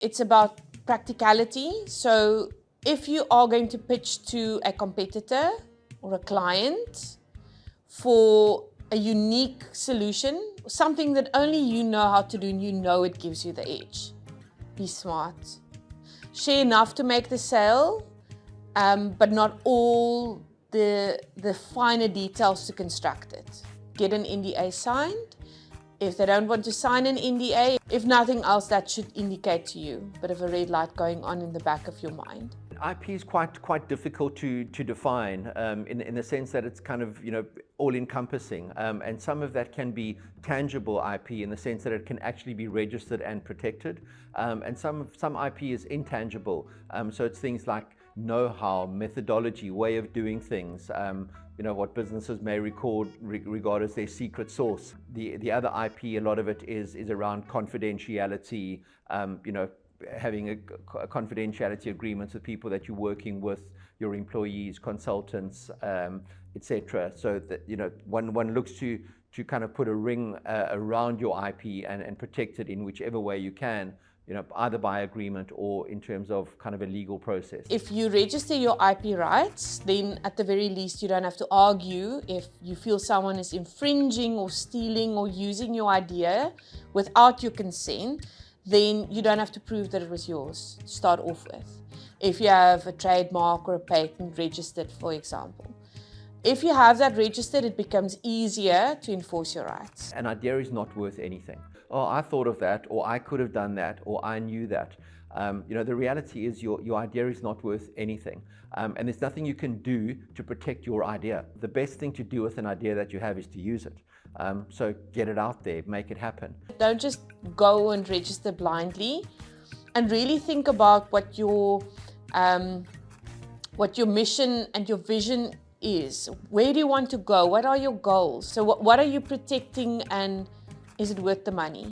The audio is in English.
it's about practicality. So if you are going to pitch to a competitor or a client for a unique solution, something that only you know how to do and you know it gives you the edge, be smart. Share enough to make the sale, but not all the finer details to construct it. Get an NDA signed. If they don't want to sign an NDA, if nothing else, that should indicate to you a bit of a red light going on in the back of your mind. IP is quite difficult to define in the sense that it's kind of, all-encompassing, and some of that can be tangible IP in the sense that it can actually be registered and protected, and some IP is intangible, so it's things like know-how, methodology, way of doing things, what businesses may regard as their secret sauce. The other IP, a lot of it is around confidentiality, having a confidentiality agreements with people that you're working with, your employees, consultants, etc. So that one looks to kind of put a ring around your IP and protect it in whichever way you can, either by agreement or in terms of kind of a legal process. If you register your IP rights, then at the very least you don't have to argue if you feel someone is infringing or stealing or using your idea without your consent. Then you don't have to prove that it was yours to start off with. If you have a trademark or a patent registered, for example. If you have that registered, it becomes easier to enforce your rights. An idea is not worth anything. Oh, I thought of that, or I could have done that, or I knew that. The reality is your idea is not worth anything. And there's nothing you can do to protect your idea. The best thing to do with an idea that you have is to use it. So get it out there, make it happen. Don't just go and register blindly, and really think about what your mission and your vision is. Where do you want to go? What are your goals? So what are you protecting, and is it worth the money?